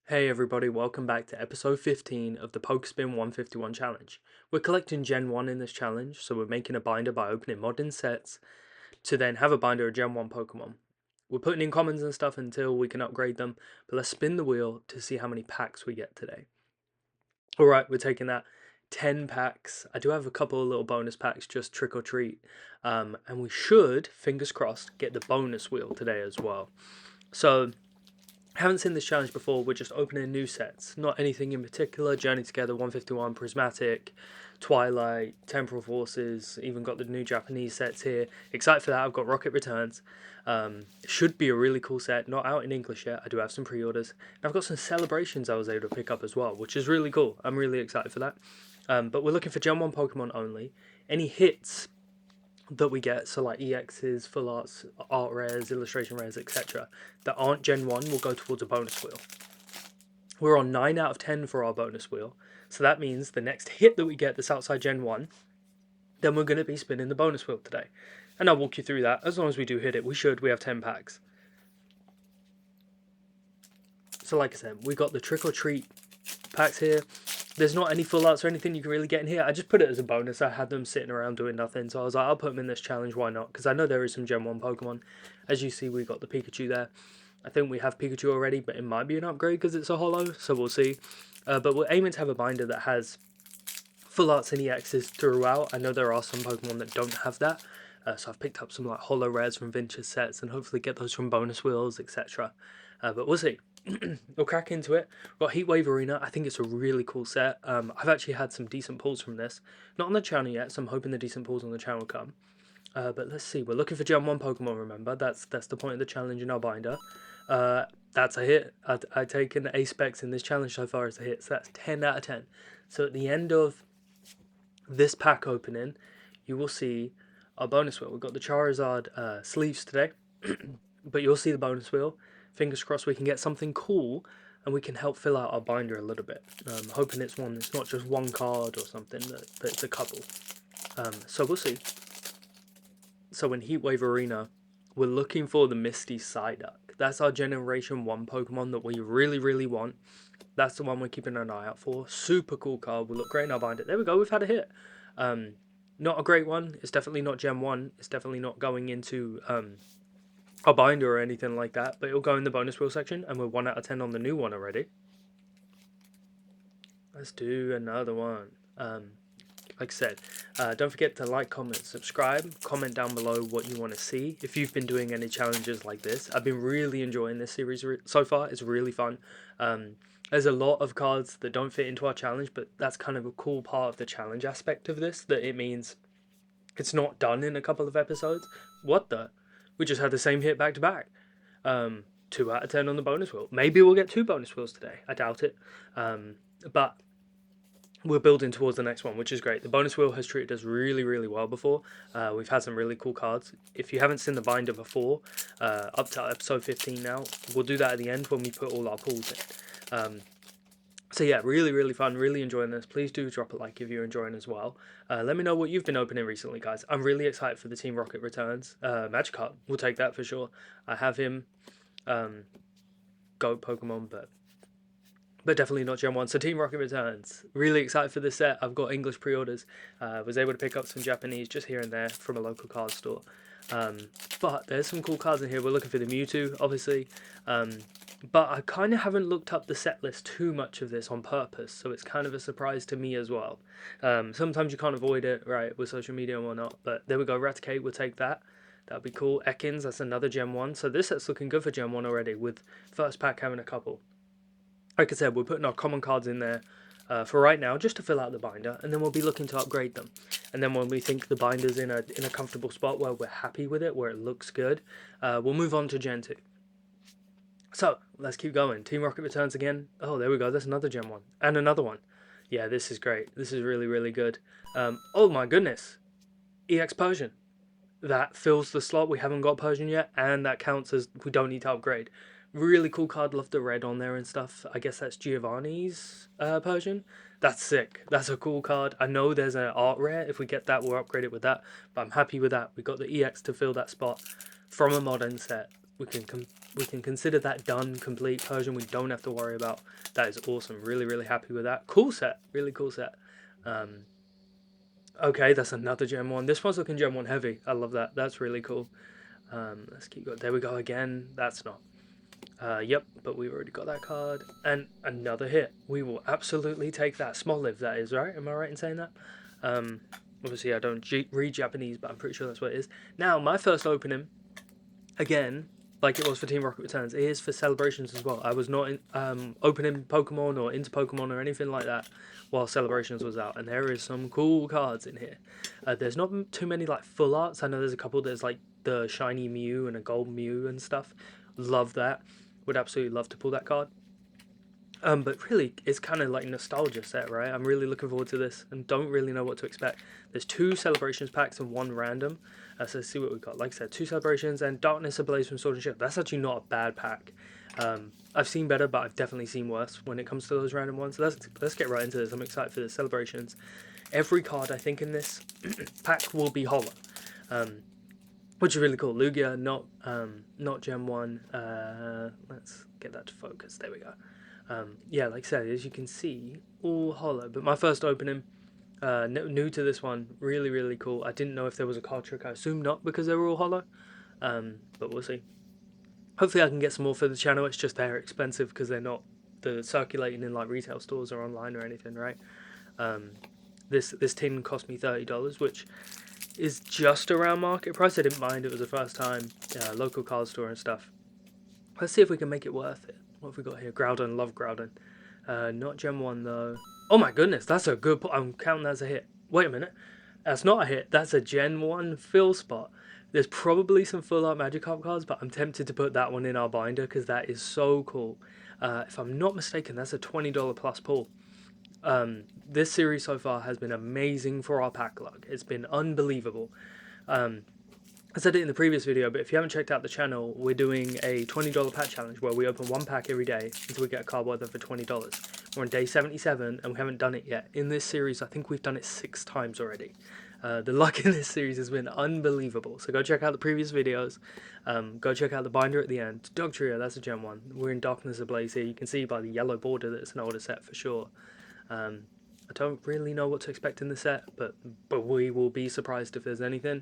Hey everybody, welcome back to episode 15 of the PokeSpin 151 challenge. We're collecting Gen 1 in this challenge, so we're making a binder by opening modern sets to then have a binder of Gen 1 Pokemon. We're putting in commons and stuff until we can upgrade them, but let's spin the wheel to see how many packs we get today. Alright, we're taking that 10 packs. I do have a couple of little bonus packs, just trick or treat. And we should, fingers crossed, get the bonus wheel today as well. So, haven't seen this challenge before, we're just opening new sets. Not anything in particular. Journey Together, 151, Prismatic, Twilight, Temporal Forces, even got the new Japanese sets here. Excited for that, I've got Rocket Returns. Should be a really cool set, not out in English yet, I do have some pre-orders. And I've got some Celebrations I was able to pick up as well, which is really cool. I'm really excited for that. But we're looking for Gen 1 Pokemon only. Any hits that we get, so like EXs, full arts, art rares, illustration rares, etc., that aren't Gen 1 will go towards a bonus wheel. We're on 9 out of 10 for our bonus wheel, so that means the next hit that we get that's outside Gen 1, then we're going to be spinning the bonus wheel today. And I'll walk you through that. As long as we do hit it, we have 10 packs. So like I said, we got the trick or treat packs here. There's not any full arts or anything you can really get in here. I just put it as a bonus. I had them sitting around doing nothing, so I was like, I'll put them in this challenge, why not? Because I know there is some Gen 1 Pokemon. As you see, we got the Pikachu there. I think we have Pikachu already, but it might be an upgrade because it's a holo, so we'll see. But we're aiming to have a binder that has full arts and EXs throughout. I know there are some Pokemon that don't have that, so I've picked up some like holo rares from vintage sets and hopefully get those from bonus wheels, etc. But we'll see. We'll crack into it. We've got Heatwave Arena. I think it's a really cool set. I've actually had some decent pulls from this. Not on the channel yet, so I'm hoping the decent pulls on the channel come. But let's see. We're looking for Gen 1 Pokemon, remember? That's the point of the challenge in our binder. That's a hit. I've taken A specs in this challenge so far as a hit, so that's 10 out of 10. So at the end of this pack opening, you will see our bonus wheel. We've got the Charizard sleeves today, but you'll see the bonus wheel. Fingers crossed we can get something cool and we can help fill out our binder a little bit. Hoping it's one that's not just one card or something, that it's a couple. So we'll see. So in Heatwave Arena, we're looking for the Misty Psyduck. That's our Generation 1 Pokemon that we really, really want. That's the one we're keeping an eye out for. Super cool card. Will look great in our binder. There we go. We've had a hit. Not a great one. It's definitely not Gen 1. It's definitely not going into a binder or anything like that, but it'll go in the bonus wheel section, and we're 1 out of 10 on the new one already. Let's do another one. Like I said, don't forget to like, comment, subscribe, comment down below what you want to see. If you've been doing any challenges like this, I've been really enjoying this series so far. It's really fun. There's a lot of cards that don't fit into our challenge, but that's kind of a cool part of the challenge aspect of this, that it means it's not done in a couple of episodes. What the? We just had the same hit back to back. 2 out of 10 on the bonus wheel. Maybe we'll get 2 bonus wheels today. I doubt it. But we're building towards the next one, which is great. The bonus wheel has treated us really, really well before. We've had some really cool cards. If you haven't seen the binder before, up to episode 15 now, we'll do that at the end when we put all our pulls in. So yeah, really, really fun, really enjoying this. Please do drop a like if you're enjoying as well. Let me know what you've been opening recently, guys. I'm really excited for the Team Rocket returns. Magikarp, we'll take that for sure. I have him, GOAT Pokemon, but definitely not Gen 1. So Team Rocket returns. Really excited for this set. I've got English pre-orders. Was able to pick up some Japanese just here and there from a local card store. But there's some cool cards in here. We're looking for the Mewtwo, obviously. But I kind of haven't looked up the set list too much of this on purpose, so it's kind of a surprise to me as well. Sometimes you can't avoid it, right, with social media and whatnot, but there we go, Raticate, we'll take that. That'd be cool. Ekans, that's another Gen 1, so this set's looking good for Gen 1 already, with first pack having a couple. Like I said, we're putting our common cards in there for right now, just to fill out the binder, and then we'll be looking to upgrade them. And then when we think the binder's in a comfortable spot where we're happy with it, where it looks good, we'll move on to Gen 2. So, let's keep going. Team Rocket returns again. Oh, there we go. That's another Gen 1. And another one. Yeah, this is great. This is really, really good. Oh my goodness. EX Persian. That fills the slot. We haven't got Persian yet. And that counts as we don't need to upgrade. Really cool card. Love the red on there and stuff. I guess that's Giovanni's Persian. That's sick. That's a cool card. I know there's an art rare. If we get that, we'll upgrade it with that. But I'm happy with that. We got the EX to fill that spot from a modern set. We can we can consider that done, complete. Persian we don't have to worry about. That is awesome. Really, really happy with that. Cool set. Really cool set. Okay, that's another Gen 1. This one's looking Gen 1 heavy. I love that. That's really cool. Let's keep going. There we go again. That's not. Yep, but we've already got that card. And another hit. We will absolutely take that. Small live, that is, right? Am I right in saying that? Obviously, I don't read Japanese, but I'm pretty sure that's what it is. Now, my first opening, again, like it was for Team Rocket Returns, it is for celebrations as well. I was not opening Pokemon or into Pokemon or anything like that while Celebrations was out, and there is some cool cards in here. There's not too many like full arts. I know there's a couple. There's like the shiny Mew and a gold Mew and stuff. Love that. Would absolutely love to pull that card. But really, it's kind of like nostalgia set, right? I'm really looking forward to this and don't really know what to expect. There's 2 Celebrations packs and 1 random. So let's see what we've got. Like I said, 2 Celebrations and Darkness Ablaze from Sword and Shield. That's actually not a bad pack. I've seen better, but I've definitely seen worse when it comes to those random ones. So let's get right into this. I'm excited for the Celebrations. Every card, I think, in this pack will be hollow. Which is really cool. Lugia, not Gen 1. Let's get that to focus. There we go. Yeah, like I said, as you can see, all hollow. But my first opening, new to this one, really, really cool. I didn't know if there was a card trick. I assume not because they were all hollow. But we'll see. Hopefully I can get some more for the channel. It's just they're expensive because they're not circulating in like retail stores or online or anything, right? This tin cost me $30, which is just around market price. I didn't mind. It was the first time, local card store and stuff. Let's see if we can make it worth it. What have we got here? Groudon, love Groudon. Not Gen 1 though. Oh my goodness, that's a good I'm counting that as a hit. Wait a minute. That's not a hit. That's a Gen 1 fill spot. There's probably some full art Magikarp cards, but I'm tempted to put that one in our binder because that is so cool. If I'm not mistaken, that's a $20 plus pull. This series so far has been amazing for our pack luck. It's been unbelievable. I said it in the previous video, but if you haven't checked out the channel, we're doing a $20 pack challenge where we open 1 pack every day until we get a card worth of for $20. We're on day 77 and we haven't done it yet. In this series, I think we've done it 6 times already. The luck in this series has been unbelievable. So go check out the previous videos. Go check out the binder at the end. Dog Trio, that's a Gen 1. We're in Darkness Ablaze here. You can see by the yellow border that it's an older set for sure. I don't really know what to expect in the set, but we will be surprised if there's anything.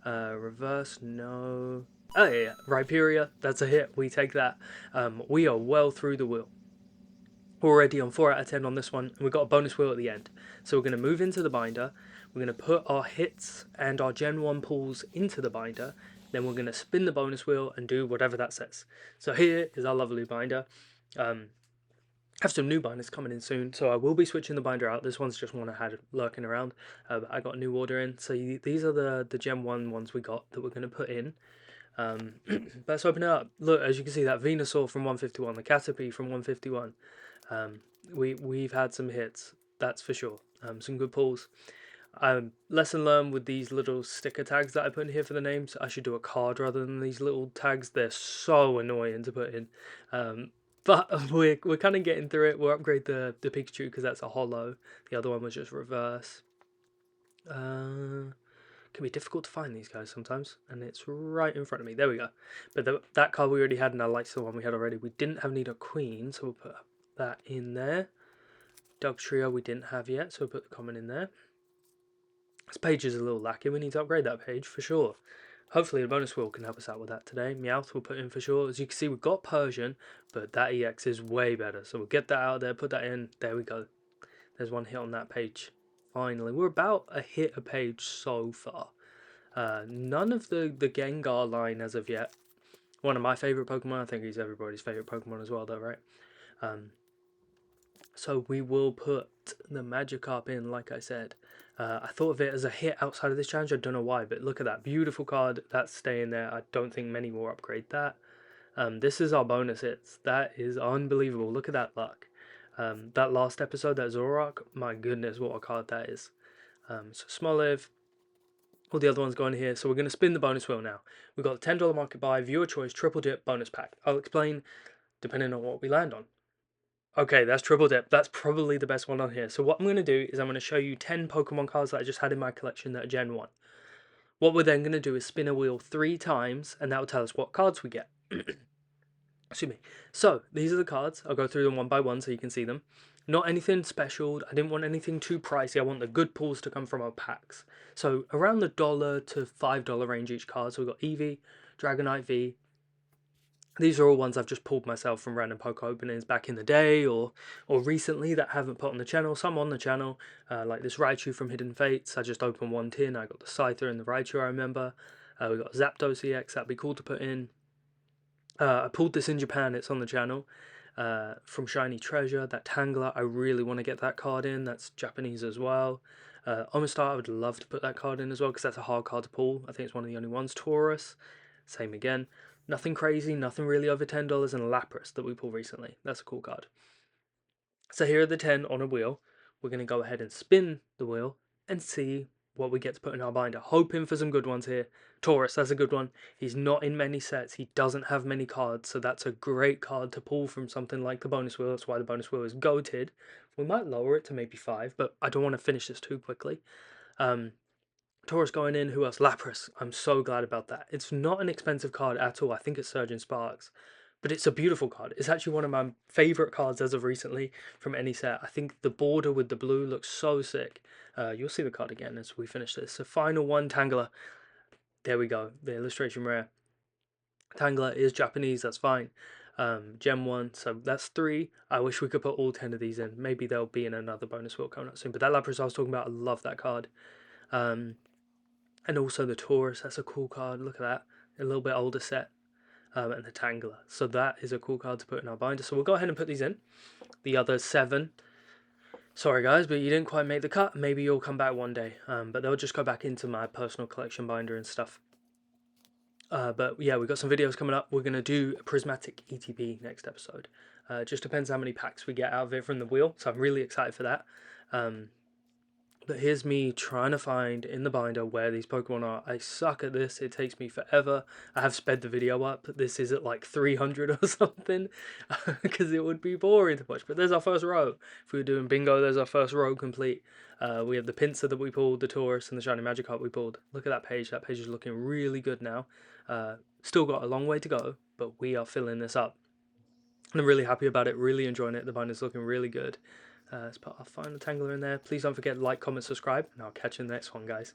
Reverse, no. Oh yeah, Rhyperior, that's a hit. We take that. We are well through the wheel. We're already on 4 out of 10 on this one, and we've got a bonus wheel at the end. So we're going to move into the binder. We're going to put our hits and our Gen 1 pulls into the binder. Then we're going to spin the bonus wheel and do whatever that says. So here is our lovely binder. Have some new binders coming in soon, so I will be switching the binder out. This one's just one I had lurking around, but I got a new order in. So these are the Gen 1 ones we got that we're going to put in. Let's open it up. Look, as you can see, that Venusaur from 151, the Caterpie from 151. We've had some hits, that's for sure. Some good pulls. Lesson learned with these little sticker tags that I put in here for the names. I should do a card rather than these little tags. They're so annoying to put in. But we're kind of getting through it. We'll upgrade the Pikachu because that's a hollow. The other one was just reverse. Can be difficult to find these guys sometimes, and it's right in front of me. There we go. But that card we already had, and I liked the one we had already. We didn't have Nido Queen, so we'll put that in there. Dog Trio we didn't have yet, so we'll put the common in there. This page is a little lacking. We need to upgrade that page for sure. Hopefully the bonus wheel can help us out with that today. Meowth we'll put in for sure. As you can see, we've got Persian, but that EX is way better. So we'll get that out there, put that in. There we go. There's one hit on that page. Finally, we're about a hit a page so far. None of the Gengar line as of yet. One of my favourite Pokemon. I think he's everybody's favourite Pokemon as well though, right? So we will put the Magikarp in, like I said. I thought of it as a hit outside of this challenge. I don't know why, but look at that. Beautiful card. That's staying there. I don't think many will upgrade that. This is our bonus hits. That is unbelievable. Look at that luck. That last episode, that Zoroark, my goodness, what a card that is. So Smoliv. All the other ones going here. So we're going to spin the bonus wheel now. We've got the $10 market buy, viewer choice, triple dip, bonus pack. I'll explain depending on what we land on. Okay, that's triple dip. That's probably the best one on here. So what I'm going to do is I'm going to show you 10 Pokemon cards that I just had in my collection that are Gen 1. What we're then going to do is spin a wheel 3 times, and that will tell us what cards we get. Excuse me. So these are the cards. I'll go through them one by one so you can see them. Not anything special. I didn't want anything too pricey. I want the good pulls to come from our packs. So around the $1 to $5 range each card. So we've got Eevee, Dragonite V. These are all ones I've just pulled myself from random poke openings back in the day or recently that I haven't put on the channel. Some on the channel, like this Raichu from Hidden Fates. I just opened one tin. I got the Scyther and the Raichu, I remember. We got Zapdos EX. That'd be cool to put in. I pulled this in Japan. It's on the channel. From Shiny Treasure, that Tangler, I really want to get that card in. That's Japanese as well. Omastar, I would love to put that card in as well because that's a hard card to pull. I think it's one of the only ones. Taurus, same again. Nothing crazy, nothing really over $10. And Lapras that we pulled recently. That's a cool card. So here are the 10 on a wheel. We're going to go ahead and spin the wheel and see what we get to put in our binder. Hoping for some good ones here. Taurus, that's a good one. He's not in many sets. He doesn't have many cards, so that's a great card to pull from something like the bonus wheel. That's why the bonus wheel is goated. We might lower it to maybe 5, but I don't want to finish this too quickly. Taurus going in. Who else? Lapras. I'm so glad about that. It's not an expensive card at all. I think it's Surgeon Sparks. But it's a beautiful card. It's actually one of my favourite cards as of recently from any set. I think the border with the blue looks so sick. You'll see the card again as we finish this. So final one, Tangler. There we go. The illustration rare. Tangler is Japanese, that's fine. Gem 1, so that's 3. I wish we could put all 10 of these in. Maybe they'll be in another bonus wheel coming up soon. But that Lapras I was talking about, I love that card. And also the Taurus, that's a cool card. Look at that. A little bit older set. And the Tangler. So that is a cool card to put in our binder. So we'll go ahead and put these in. The other 7. Sorry guys, but you didn't quite make the cut. Maybe you'll come back one day. But they'll just go back into my personal collection binder and stuff. But yeah, we've got some videos coming up. We're going to do a Prismatic ETB next episode. Just depends how many packs we get out of it from the wheel. So I'm really excited for that. But here's me trying to find in the binder where these Pokemon are. I suck at this. It takes me forever. I have sped the video up. This is at like 300 or something because it would be boring to watch. But there's our first row. If we were doing bingo, there's our first row complete. We have the Pinsir that we pulled, the Taurus, and the Shiny Magikarp we pulled. Look at that page. That page is looking really good now. Still got a long way to go, but we are filling this up. And I'm really happy about it. Really enjoying it. The binder's looking really good. Let's put our final Tangler in there. Please don't forget to like, comment, subscribe, and I'll catch you in the next one, guys.